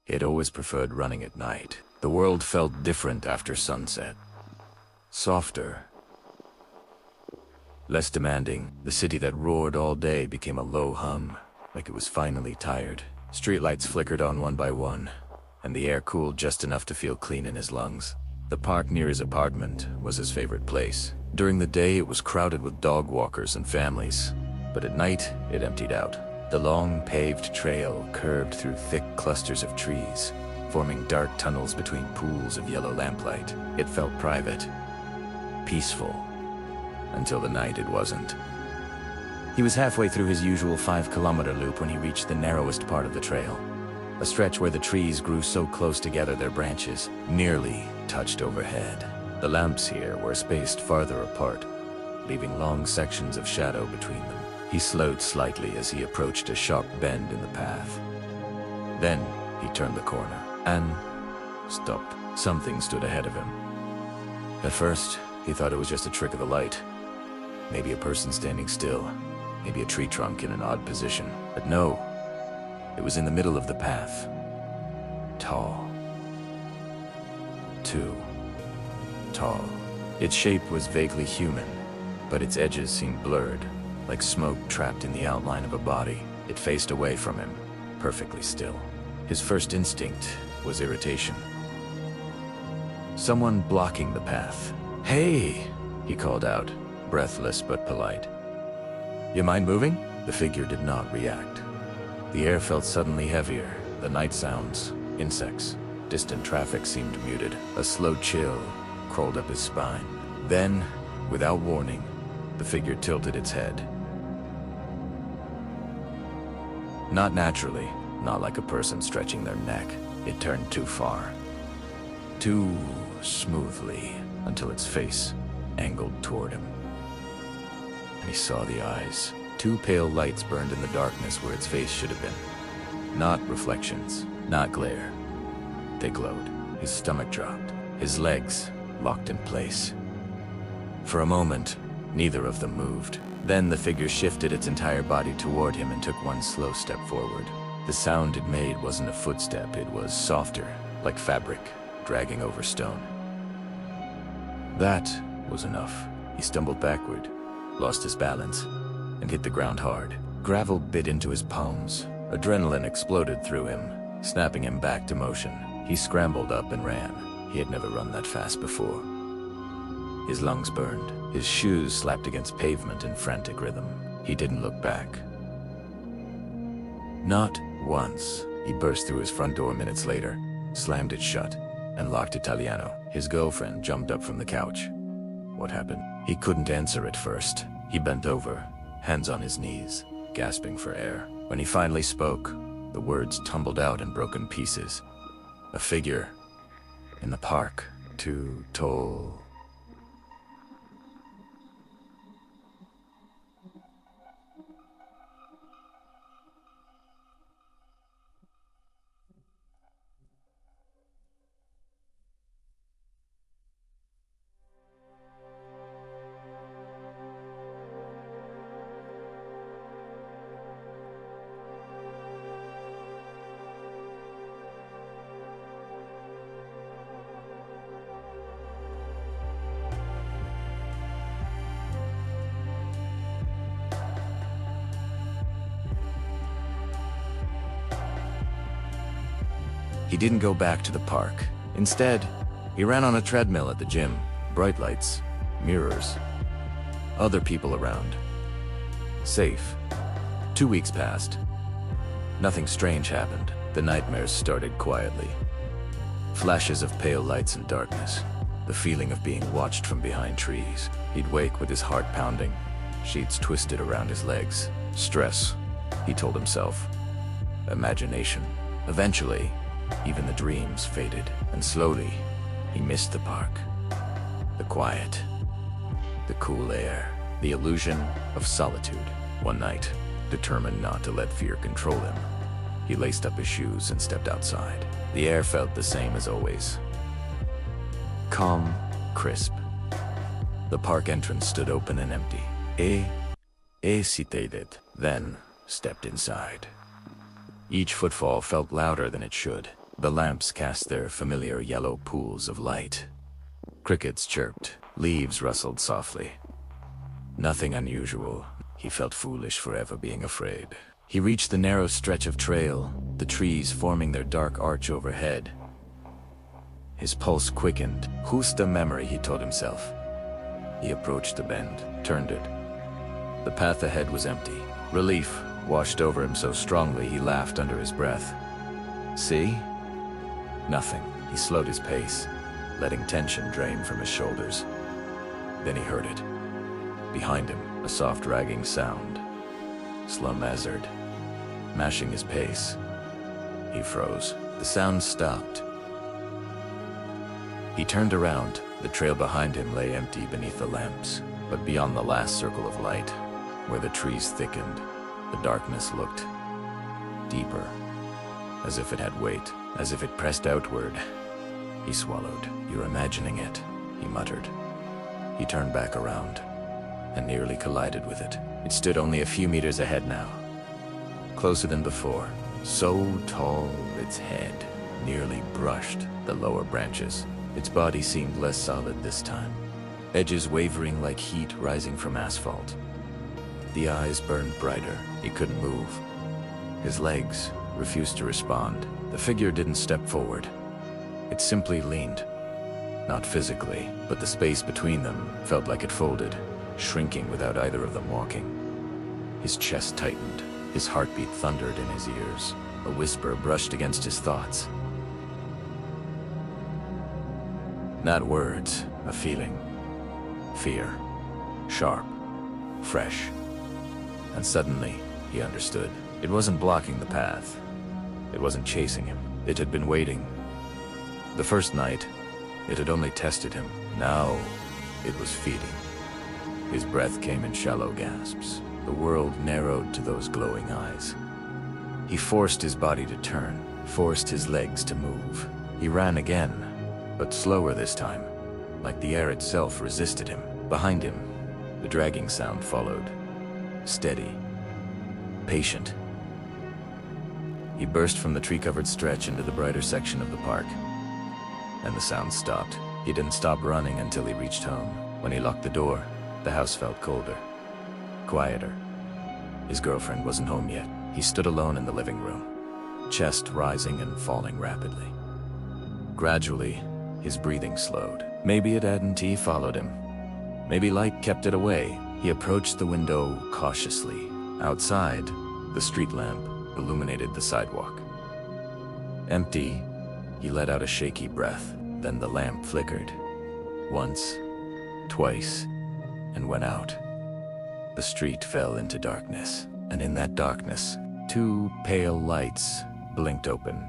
He had always preferred running at night. The world felt different after sunset. Softer. Less demanding. The city that roared all day became a low hum, like it was finally tired. Streetlights flickered on one by one, and the air cooled just enough to feel clean in his lungs. The park near his apartment was his favorite place. During the day, it was crowded with dog walkers and families, but at night, it emptied out. The long, paved trail curved through thick clusters of trees, forming dark tunnels between pools of yellow lamplight. It felt private, peaceful, until the night it wasn't. He was halfway through his usual 5-kilometer loop when he reached the narrowest part of the trail, a stretch where the trees grew so close together their branches nearly touched overhead. The lamps here were spaced farther apart, leaving long sections of shadow between them. He slowed slightly as he approached a sharp bend in the path. Then he turned the corner and stopped. Something stood ahead of him. At first, he thought it was just a trick of the light. Maybe a person standing still, maybe a tree trunk in an odd position. But no, it was in the middle of the path. Tall. Too tall. Its shape was vaguely human, but its edges seemed blurred, like smoke trapped in the outline of a body. It faced away from him, perfectly still. His first instinct was irritation. Someone blocking the path. "Hey!" he called out, breathless but polite. "You mind moving?" The figure did not react. The air felt suddenly heavier. The night sounds, insects, distant traffic seemed muted. A slow chill crawled up his spine. Then, without warning, the figure tilted its head. Not naturally, not like a person stretching their neck. It turned too far. Too smoothly, until its face angled toward him. And he saw the eyes. Two pale lights burned in the darkness where its face should have been. Not reflections, not glare. They glowed. His stomach dropped. His legs locked in place. For a moment, neither of them moved. Then the figure shifted its entire body toward him and took one slow step forward. The sound it made wasn't a footstep, it was softer, like fabric, dragging over stone. That was enough. He stumbled backward, lost his balance, and hit the ground hard. Gravel bit into his palms. Adrenaline exploded through him, snapping him back to motion. He scrambled up and ran. He had never run that fast before. His lungs burned. His shoes slapped against pavement in frantic rhythm. He didn't look back. Not once. He burst through his front door minutes later, slammed it shut, and locked Italiano. His girlfriend jumped up from the couch. What happened? He couldn't answer at first. He bent over, hands on his knees, gasping for air. When he finally spoke, the words tumbled out in broken pieces. A figure in the park, too tall. He didn't go back to the park. Instead, he ran on a treadmill at the gym. Bright lights, mirrors, other people around. Safe. 2 weeks passed. Nothing strange happened. The nightmares started quietly. Flashes of pale lights and darkness. The feeling of being watched from behind trees. He'd wake with his heart pounding, sheets twisted around his legs. Stress, he told himself. Imagination. Eventually, even the dreams faded, and slowly, he missed the park. The quiet, the cool air, the illusion of solitude. One night, determined not to let fear control him, he laced up his shoes and stepped outside. The air felt the same as always. Calm, crisp. The park entrance stood open and empty. He hesitated, then stepped inside. Each footfall felt louder than it should. The lamps cast their familiar yellow pools of light. Crickets chirped, leaves rustled softly. Nothing unusual. He felt foolish for ever being afraid. He reached the narrow stretch of trail, the trees forming their dark arch overhead. His pulse quickened. Justa memory, he told himself. He approached the bend, turned it. The path ahead was empty. Relief washed over him so strongly he laughed under his breath. See? Nothing. He slowed his pace, letting tension drain from his shoulders. Then he heard it. Behind him, a soft ragging sound. Slum Azard, mashing his pace. He froze. The sound stopped. He turned around. The trail behind him lay empty beneath the lamps, but beyond the last circle of light, where the trees thickened, the darkness looked deeper, as if it had weight, as if it pressed outward. He swallowed. "You're imagining it," he muttered. He turned back around and nearly collided with it. It stood only a few meters ahead now, closer than before, so tall its head nearly brushed the lower branches. Its body seemed less solid this time, edges wavering like heat rising from asphalt. The eyes burned brighter. He couldn't move. His legs refused to respond. The figure didn't step forward. It simply leaned. Not physically, but the space between them felt like it folded, shrinking without either of them walking. His chest tightened. His heartbeat thundered in his ears. A whisper brushed against his thoughts. Not words, a feeling. Fear. Sharp. Fresh. And suddenly, he understood. It wasn't blocking the path. It wasn't chasing him. It had been waiting. The first night, it had only tested him. Now, it was feeding. His breath came in shallow gasps. The world narrowed to those glowing eyes. He forced his body to turn, forced his legs to move. He ran again, but slower this time, like the air itself resisted him. Behind him, the dragging sound followed. Steady. Patient. He burst from the tree-covered stretch into the brighter section of the park. And the sound stopped. He didn't stop running until he reached home. When he locked the door, the house felt colder, quieter. His girlfriend wasn't home yet. He stood alone in the living room, chest rising and falling rapidly. Gradually, his breathing slowed. Maybe it hadn't. He followed him. Maybe light kept it away. He approached the window cautiously. Outside, the street lamp illuminated the sidewalk. Empty, he let out a shaky breath. Then the lamp flickered. Once, twice, and went out. The street fell into darkness, and in that darkness, two pale lights blinked open